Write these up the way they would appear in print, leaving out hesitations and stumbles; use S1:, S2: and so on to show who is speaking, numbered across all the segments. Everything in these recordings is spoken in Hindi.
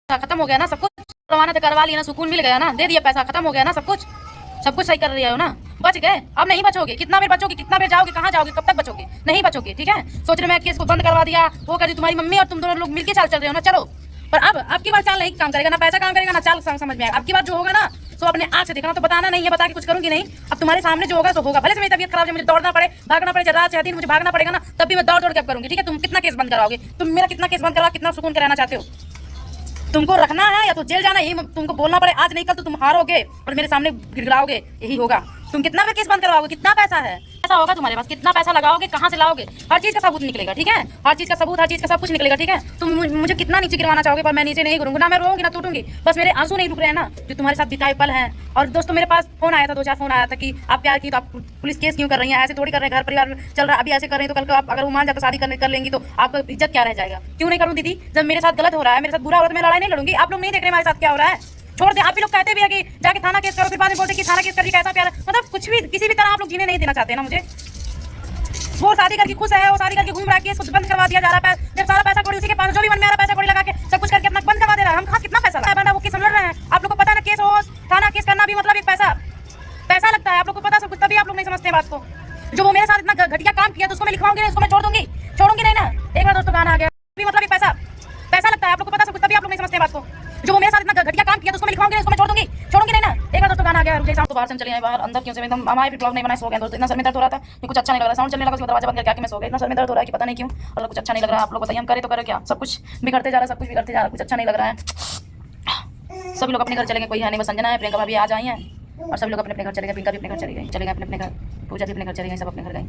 S1: खत्म हो गया ना सब कुछ, रवाना तो करवा लिया ना, सुकून मिल गया ना, दे दिया पैसा, खत्म हो गया ना सब कुछ, सब कुछ सही कर रही हो ना, बच गए। अब नहीं बचोगे, कितना देर बचोगे, कितना देर जाओगे, कहाँ जाओगे, कब तक बचोगे, नहीं बचोगे। ठीक है, सोच रहे मैं केस को बंद करवा दिया, वो कर दी तुम्हारी मम्मी, और तुम दोनों लोग मिलके चाल चल रहे हो ना, चलो। पर अब की बार चाल नहीं काम करेगा, ना पैसा काम करेगा, ना चाल समझ में आएगा। अब की बार जो होगा ना, तो अपने आँख से देखना, तो बताना नहीं है, बता के कुछ करूंगी नहीं। अब तुम्हारे सामने जो होगा सो होगा, भले से मेरी तबीयत खराब है, मुझे दौड़ना पड़े, भागना पड़े, रात से दिन मुझे भागना पड़ेगा ना, तब भी मैं दौड़ दौड़ के करूंगी। ठीक है, तुम कितना केस बंद कराओगे, तुम मेरा कितना केस बंद करवा, कितना सुकून कराना चाहते हो, तुमको रखना है या तो जेल जाना, यही तुमको बोलना पड़े। आज नहीं कल तो तुम हारोगे और मेरे सामने गिड़गिड़ाओगे, यही होगा। तुम कितना भी केस बंद करवाओगे, कितना पैसा है, पैसा होगा तुम्हारे पास, कितना पैसा लगाओगे, कहाँ से लाओगे, हर चीज का सबूत निकलेगा। ठीक है, हर चीज का सबूत, हर चीज का सब कुछ निकलेगा। ठीक है, तुम मुझे कितना नीचे गिरवाना चाहोगे, पर मैं नीचे नहीं गिरूंगी ना, मैं रोऊंगी ना टूटूंगी, बस मेरे आंसू नहीं रुक रहे हैं ना, जो तुम्हारे साथ बिताए पल हैं। और दोस्तों मेरे पास फोन आया था, 2-4 फोन आया था कि आप प्यार की तो आप पुलिस केस क्यों कर रही हैं, ऐसे थोड़ी कर रहे हैं, घर परिवार में चल रहा है, अभी ऐसे कर रहे हैं तो कल को आप अगर वो मान जाकर शादी कर लेंगी तो आपका इज्जत क्या रह जाएगा। क्यों नहीं करूँ दीदी, जब मेरे साथ गलत हो रहा है, मेरे साथ बुरा हो रहा है, तो मैं लड़ाई नहीं लड़ूंगी। आप लोग नहीं देख रहे हमारे साथ क्या हो रहा है, छोड़ दे। आप भी लोग कहते भी है कि जाके थाना केस करो, फिर बाद में बोलते कि थाना केस करके कैसा प्यार, मतलब कुछ भी किसी भी तरह आप लोग जीने नहीं देना चाहते ना मुझे। वो शादी करके खुश है, वो शादी करके घूम रहा है, केस कुछ बंद करवा दिया जा रहा है, जब सारा पैसा कौड़ी उसी के पास, जो भी मन में आ रहा पैसा कौड़ी लगा के सब कुछ करके अपना बंद करवा दे रहा है। हम कहाँ कितना पैसा लगा है, वो केस लड़ रहे हैं, आप लोग को पता है ना, केस हो थाना केस करना भी मतलब एक पैसा लगता है, आप लोग को पता सब कुछ, तभी आप लोग नहीं समझते बात को। जो वो मेरे साथ इतना घटिया काम किया तो उसको मैं लिखवाऊंगी नहीं, उसको मैं छोड़ूंगी नहीं ना। एक बार दोस्तों गाना आ गया, भी मतलब एक पैसा लगता है, आप लोग को पता सब कुछ, तभी आप लोग नहीं समझते बात को। जो वो मेरे साथ इतना घटिया काम किया तो उसको मैं लिखवाऊंगी नहीं, उसको मैं छोड़ूंगी नहीं ना। एक बार दोस्तों गाना आ गया, रुक जाइए, तो बाहर से चले आए, बाहर अंदर क्यों से एकदम हमारे भी ब्लॉग नहीं बनाए, सो गए दोस्तों। इतना सर में दर्द हो रहा था कि कुछ अच्छा नहीं लग रहा, साउंड चलने लगा, दरवाजा बंद करके आके मैं सो गया। इतना सर में दर्द हो रहा है कि पता नहीं क्यों, और कुछ अच्छा नहीं लग रहा है। आप लोग बताइए हम करें तो करें क्या, सब कुछ बिगड़ते जा रहा है, सब कुछ बिगड़ते जा रहा है, कुछ अच्छा नहीं लग रहा है। सभी लोग अपने घर चले गए, कोई है नहीं, बस संजना है, प्रियंका भाभी आज आई हैं, और सभी लोग अपने घर चले गए, पिंका भी अपने घर चले गए अपने घर, पूजा भी अपने घर चले गई, सब अपने घर गए।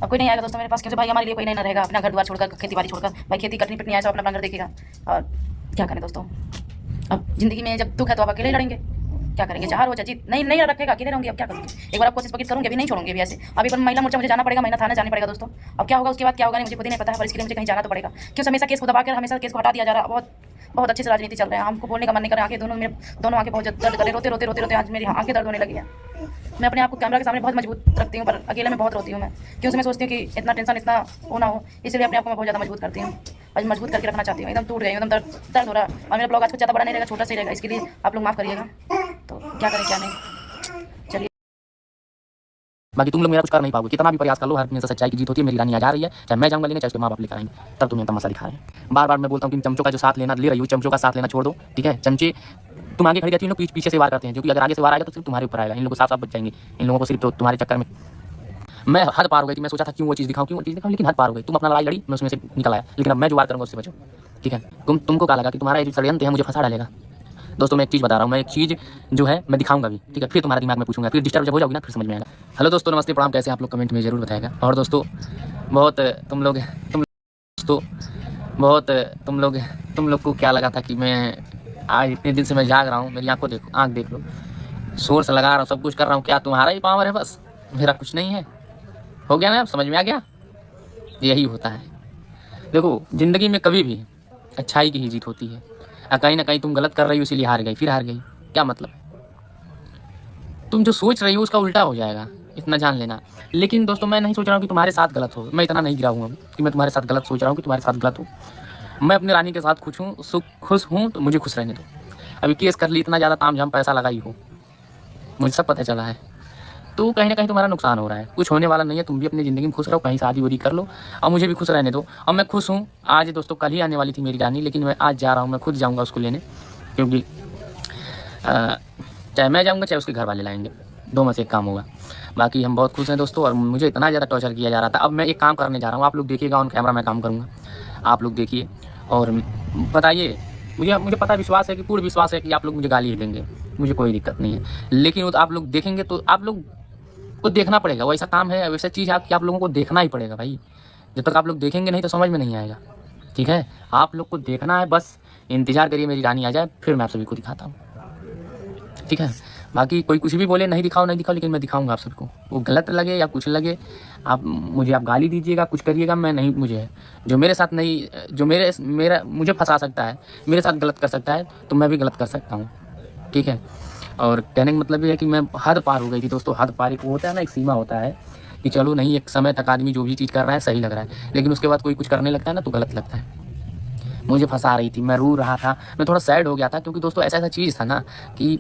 S1: अब कोई नहीं आएगा दोस्तों मेरे पास, क्योंकि भाई हमारे लिए कोई नहीं ना रहेगा, अपना घर द्वार छोड़कर, खेती बाड़ी छोड़कर, भाई खेती कटनी पिटनी आए तो अपना घर देखेगा। और क्या करें दोस्तों, अब जिंदगी में जब दुख है तो आप अकेले लड़ेंगे, क्या करेंगे, जहाँ हो जीत नहीं रखेगा, अकेले रहूंगी, अब क्या करूँगी। एक बार आप कोशिश करूँगी, अभी नहीं छोड़ूंगी, अभी ऐसे अभी महिला मोर्चा मुझे जाना पड़ेगा, महिला थाना जाना पड़ेगा दोस्तों। अब क्या होगा उसके बाद क्या होगा मुझे खुद ही नहीं पता है, पर इसके लिए मुझे कहीं जाना तो पड़ेगा, क्यों हमेशा केस को दबाकर हमेशा केस को हटा दिया जा रहा है। बहुत अच्छे से राजनीति चल रहा है, हमको बोलने का मन नहीं कर रहा, आंखें दोनों आंखें बहुत दर्द कर रही, रोते आज मेरी आंखें दर्द होने लगी है। मैं अपने आप को कैमरा के सामने बहुत मजबूत रखती हूँ, पर अकेले में बहुत रोती हूँ मैं, क्योंकि मैं सोचती हूँ कि इतना टेंशन इतना हो ना हो, इसलिए अपने आप को मैं बहुत ज़्यादा मजबूत करती हूँ, आज मजबूत करके रखना चाहती हूँ। एकदम टूट गई, एकदम दर्द हो रहा है, और मेरा ब्लॉग आज कुछ ज़्यादा बड़ा नहीं रहेगा, छोटा सा ही रहेगा, इसके लिए आप लोग माफ़ करिएगा। तो क्या करें क्या नहीं, चलिए।
S2: बाकी तुम लोग मेरा कुछ कर नहीं पाओगे, कितना भी प्रयास कर लो, हर हमेशा सच्चाई की जीत होती है। मेरी रानी आ जा रही है, चाहे मैं जाऊंगा लेने, चाहे उसके माँ बाप लेकर आएंगे, तब तुम्हें तमाशा दिखा रहे हैं। बार बार मैं बोलता हूँ कि चमचों का जो साथ लेना ले रही हूँ, चमचों का साथ लेना छोड़ दो। ठीक है, चमचे तुम आगे खड़ी रहती हो, पीछे से वार करते हैं, जो कि अगर आगे से वार आएगा तो सिर्फ तुम्हारे ऊपर आएगा, इन लोगों को साफ बच जाएंगे, इन लोगों को सिर्फ तो तुम्हारे चक्कर में मैं हद पार हो गई थी। मैं सोचा था क्यों वो चीज़ दिखाऊं, लेकिन हद पार हो गई। तुम अपना लड़ाई लड़ी, मैं उसमें से निकल आया, लेकिन अब मैं जो वार करूँगा उससे बचो। ठीक है, तुमको क्या लगा कि तुम्हारा एक षड्यंत्र है, मुझे फंसा डालेगा। दोस्तों मैं एक चीज़ बता रहा हूँ, मैं एक चीज़ जो है मैं दिखाऊंगा भी, ठीक है, फिर तुम्हारे दिमाग में पूछूंगा, फिर डिस्टर्ब जब हो जाओगी ना, फिर समझ में आएगा। हेलो दोस्तों, नमस्ते, प्रणाम, कैसे आप लोग, कमेंट में जरूर बताएगा। और दोस्तों बहुत तुम लोग को क्या लगा था कि मैं आज इतने दिन से मैं जाग रहा हूँ, मेरी आंख देख लो, सोर्स लगा रहा हूँ, सब कुछ कर रहा हूँ, क्या तुम्हारा ही पावर है, बस मेरा कुछ नहीं है। हो गया ना, अब समझ में आ गया, यही होता है। देखो जिंदगी में कभी भी अच्छाई की ही जीत होती है, कहीं ना कहीं तुम गलत कर रही हो इसीलिए हार गई, फिर हार गई, क्या मतलब, तुम जो सोच रही हो उसका उल्टा हो जाएगा, इतना जान लेना। लेकिन दोस्तों मैं नहीं सोच रहा हूँ कि तुम्हारे साथ गलत हो, मैं इतना नहीं गिरा हूँ कि मैं तुम्हारे साथ गलत सोच रहा हूँ कि तुम्हारे साथ गलत हो। मैं अपनी रानी के साथ खुश हूँ तो मुझे खुश रहने दो। अभी केस कर ली, इतना ज़्यादा ताम झाम पैसा लगाई हो, मुझे सब पता चला है, तो कहीं ना कहीं तुम्हारा नुकसान हो रहा है, कुछ होने वाला नहीं है। तुम भी अपनी ज़िंदगी में खुश रहो, कहीं शादी वादी कर लो, और मुझे भी खुश रहने दो। और मैं खुश हूँ। आज दोस्तों कल ही आने वाली थी मेरी रानी, लेकिन मैं आज जा रहा हूँ, मैं खुद जाऊँगा उसको लेने, क्योंकि चाहे मैं जाऊँगा चाहे उसके घर वाले लाएंगे, दो में से एक काम होगा। बाकी हम बहुत खुश हैं दोस्तों, और मुझे इतना ज़्यादा टॉर्चर किया जा रहा था। अब मैं एक काम करने जा रहा हूँ, आप लोग देखिएगा, ऑन कैमरा मैं काम करूँगा, आप लोग देखिए और बताइए। मुझे पता विश्वास है कि पूर्ण विश्वास है कि आप लोग मुझे गाली देंगे, मुझे कोई दिक्कत नहीं है, लेकिन आप लोग देखेंगे तो आप लोग को देखना पड़ेगा। वैसा काम है, वैसा चीज़ है कि आप लोगों को देखना ही पड़ेगा भाई। जब तक आप लोग देखेंगे नहीं तो समझ में नहीं आएगा। ठीक है, आप लोग को देखना है, बस इंतजार करिए मेरी रानी आ जाए, फिर मैं आप सभी को दिखाता हूँ। ठीक है, बाकी कोई कुछ भी बोले, नहीं दिखाओ, लेकिन मैं दिखाऊंगा आप सबको, वो गलत लगे या कुछ लगे, आप गाली दीजिएगा, कुछ करिएगा, मैं नहीं, मुझे जो मेरे साथ नहीं, जो मुझे फंसा सकता है, मेरे साथ गलत कर सकता है, तो मैं भी गलत कर सकता हूँ। ठीक है, और कहने का मतलब ये है कि मैं हद पार हो गई थी दोस्तों। हद पार एक होता है ना, एक सीमा होता है कि चलो नहीं, एक समय तक आदमी जो भी चीज़ कर रहा है सही लग रहा है, लेकिन उसके बाद कोई कुछ करने लगता है ना तो गलत लगता है। मुझे फंसा रही थी, मैं रो रहा था, मैं थोड़ा सैड हो गया था, क्योंकि दोस्तों ऐसा चीज़ था ना कि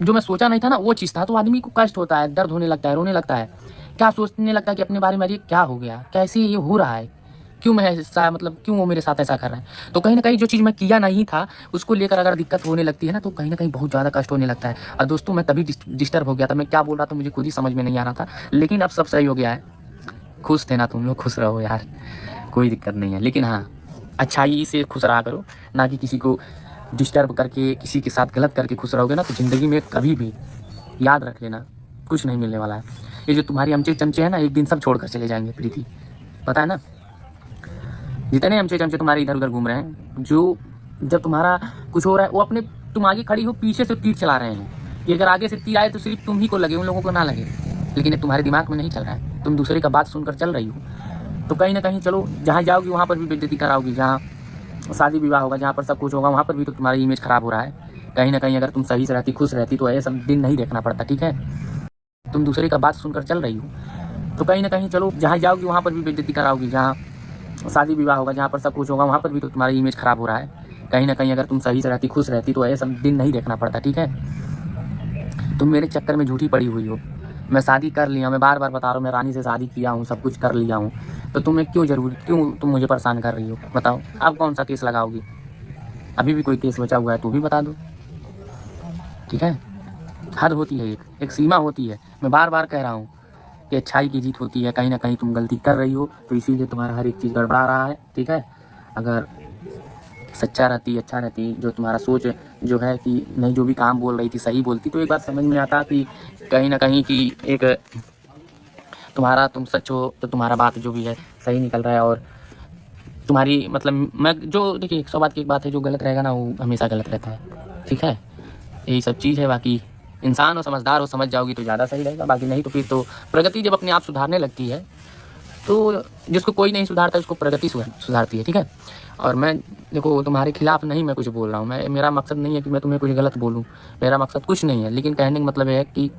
S2: जो मैं सोचा नहीं था ना वो चीज़ था। तो आदमी को कष्ट होता है, दर्द होने लगता है, रोने लगता है, क्या सोचने लगता है कि अपने बारे में अरे क्या हो गया, कैसे ये हो रहा है, क्यों मैं ऐसा, मतलब क्यों वो मेरे साथ ऐसा कर रहा है। तो कहीं ना कहीं जो चीज़ मैं किया नहीं था उसको लेकर अगर दिक्कत होने लगती है ना, तो कहीं ना कहीं बहुत ज़्यादा कष्ट होने लगता है। और दोस्तों मैं तभी डिस्टर्ब हो गया था, मैं क्या बोल रहा था मुझे खुद ही समझ में नहीं आ रहा था, लेकिन अब सब सही हो गया है। खुश थे ना तुम लोग, खुश रहो यार, कोई दिक्कत नहीं है। लेकिन हाँ, अच्छाई से खुश रहा करो, ना कि किसी को डिस्टर्ब करके, किसी के साथ गलत करके खुश रहोगे ना तो ज़िंदगी में कभी भी याद रख लेना कुछ नहीं मिलने वाला है। ये जो तुम्हारी अमचे चमचे हैं ना, एक दिन सब छोड़ कर चले जाएंगे प्रीति, पता है ना। जितने अमचे चमचे तुम्हारे इधर उधर घूम रहे हैं, जो जब तुम्हारा कुछ हो रहा है वो अपने, तुम आगे खड़ी हो पीछे से तीर चला रहे हैं, कि अगर आगे से तीर आए तो सिर्फ तुम ही को लगे, उन लोगों को ना लगे। लेकिन ये तुम्हारे दिमाग में नहीं चल रहा है, तुम दूसरे का बात सुनकर चल रही हो। तो कहीं ना कहीं चलो, जहाँ जाओगी वहाँ पर भी बेइज्जती कराओगी, जहाँ शादी विवाह होगा, जहाँ पर सब कुछ होगा, वहाँ पर भी तो तुम्हारी इमेज खराब हो रहा है। कहीं ना कहीं अगर तुम सही से रहती, खुश रहती, तो ऐसा दिन नहीं देखना पड़ता, ठीक है। तुम दूसरे का बात सुनकर चल रही हो, तो कहीं ना कहीं चलो, जहाँ जाओगी वहाँ पर भी बेइज्जती कराओगी, जहाँ शादी विवाह होगा, जहाँ पर सब कुछ होगा, वहाँ पर भी तो तुम्हारी इमेज खराब हो रहा है। कहीं ना कहीं अगर तुम सही से रहती, खुश रहती, तो ऐसा दिन नहीं देखना पड़ता, ठीक है। तुम मेरे चक्कर में झूठी पड़ी हुई हो। मैं शादी कर लिया, मैं बार बार बता रहा हूँ, मैं रानी से शादी किया हूँ, सब कुछ कर लिया हूँ, तो तुम्हें क्यों तुम मुझे परेशान कर रही हो, बताओ। अब कौन सा केस लगाओगी, अभी भी कोई केस बचा हुआ है तो भी बता दो, ठीक है। हद होती है, एक सीमा होती है। मैं बार बार कह रहा हूँ कि अच्छाई की जीत होती है। कहीं ना कहीं तुम गलती कर रही हो, तो इसीलिए तुम्हारा हर एक चीज़ गड़बड़ा रहा है, ठीक है। अगर सच्चा रहती, अच्छा रहती, जो तुम्हारा सोच जो है कि नहीं, जो भी काम बोल रही थी सही बोलती, तो एक बात समझ में आता कि कहीं ना कहीं कि एक तुम्हारा, तुम सच हो तो तुम्हारा बात जो भी है सही निकल रहा है। और तुम्हारी मतलब, मैं जो देखिए 100 बात की एक बात है, जो गलत रहेगा ना वो हमेशा गलत रहता है, ठीक है। यही सब चीज़ है। बाकी इंसान हो, समझदार हो, समझ जाओगी तो ज़्यादा सही रहेगा। बाकी नहीं तो फिर तो प्रगति जब अपने आप सुधारने लगती है, तो जिसको कोई नहीं सुधारता उसको प्रगति सुधारती है, ठीक है। और मैं देखो तुम्हारे खिलाफ नहीं मैं कुछ बोल रहा हूँ, मैं, मेरा मकसद नहीं है कि मैं तुम्हें कुछ गलत बोलूँ, मेरा मकसद कुछ नहीं है। लेकिन कहने का मतलब है कि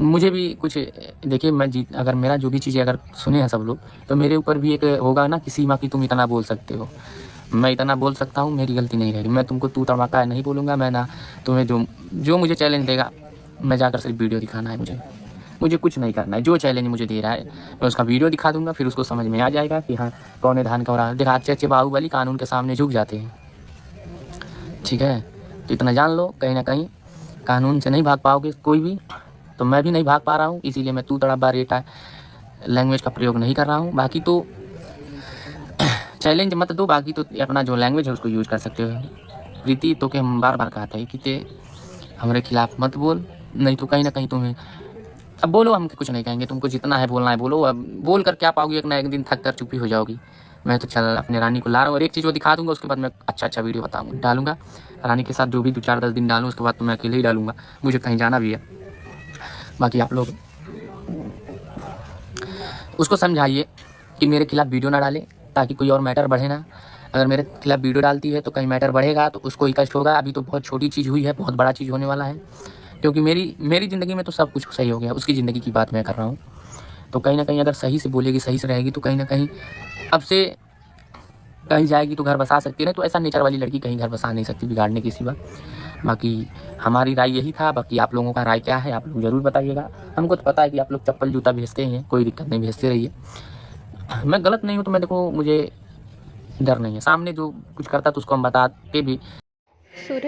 S2: मुझे भी कुछ, देखिए मैं अगर मेरा जो भी चीज़ें अगर सुने हैं सब लोग, तो मेरे ऊपर भी एक होगा ना कि सीमा की तुम इतना बोल सकते हो, मैं इतना बोल सकता हूँ, मेरी गलती नहीं रहेगी। मैं तुमको तू तड़ाका नहीं बोलूँगा, मैं ना तुम्हें जो मुझे चैलेंज देगा, मैं जाकर सिर्फ वीडियो दिखाना है, मुझे कुछ नहीं करना है। जो चैलेंज मुझे दे रहा है मैं उसका वीडियो दिखा दूंगा, फिर उसको समझ में आ जाएगा कि हाँ कौन है धान का रहा। देखा, अच्छे बाहुबली कानून के सामने झुक जाते हैं, ठीक है। तो इतना जान लो, कहीं ना कहीं कानून से नहीं भाग पाओगे कोई भी, तो मैं भी नहीं भाग पा रहा हूँ, इसीलिए मैं तू तड़ाबा रेटा लैंग्वेज का प्रयोग नहीं कर रहा हूँ। बाकी तो चैलेंज मत दो, बाकी तो अपना जो लैंग्वेज है उसको यूज कर सकते हो। प्रीति तो के हम बार बार कहते हैं कि ते हमारे खिलाफ मत बोल, नहीं तो कहीं ना कहीं तुम्हें, अब बोलो, हम कुछ नहीं कहेंगे, तुमको जितना है बोलना है बोलो। अब बोल कर क्या पाओगी, एक ना एक दिन थक कर चुपी हो जाओगी। मैं तो चल अपने रानी को ला रहा हूँ, और एक चीज़ वो दिखा दूंगा, उसके बाद मैं अच्छा वीडियो डालूंगा रानी के साथ, जो भी 2-4-10 दिन डालूँ, उसके बाद तो मैं अकेले ही डालूंगा, मुझे कहीं जाना भी है। बाकी आप लोग उसको समझाइए कि मेरे खिलाफ वीडियो ना डाले, ताकि कोई और मैटर बढ़े ना। अगर मेरे खिलाफ वीडियो डालती है तो कहीं मैटर बढ़ेगा तो उसको ही कष्ट होगा। अभी तो बहुत छोटी चीज़ हुई है, बहुत बड़ा चीज़ होने वाला है, क्योंकि मेरी ज़िंदगी में तो सब कुछ सही हो गया, उसकी ज़िंदगी की बात मैं कर रहा हूँ। तो कहीं ना कहीं अगर सही से बोलेगी, सही से रहेगी, तो कहीं ना कहीं अब से कहीं जाएगी तो घर बसा सकती है ना। तो ऐसा नेचर वाली लड़की कहीं घर बसा नहीं सकती बिगाड़ने की सिवा। बाकी हमारी राय यही था, बाकी आप लोगों का राय क्या है आप लोग ज़रूर बताइएगा। हमको तो पता है कि आप लोग चप्पल जूता भेजते हैं, कोई दिक्कत नहीं, भेजते रहिए। मैं गलत नहीं हूँ तो मैं, देखो मुझे डर नहीं है, सामने जो कुछ करता तो उसको हम बताते भी।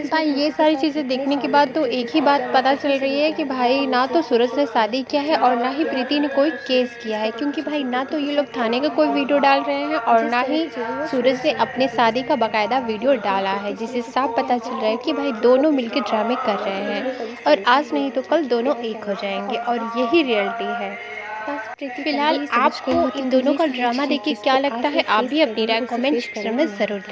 S3: भाई ये सारी चीज़ें देखने के बाद तो एक ही बात पता चल रही है कि भाई ना तो सूरज ने शादी किया है और ना ही प्रीति ने कोई केस किया है, क्योंकि भाई ना तो ये लोग थाने का कोई वीडियो डाल रहे हैं और ना ही सूरज ने अपने शादी का बाकायदा वीडियो डाला है, जिससे साफ पता चल रहा है कि भाई दोनों मिलकर ड्रामे कर रहे हैं और आज नहीं तो कल दोनों एक हो जाएंगे, और यही रियलिटी है। फिलहाल आपको इन दोनों का ड्रामा देख के क्या लगता है, आप भी अपनी राय कमेंट सेक्शन में ज़रूर दें।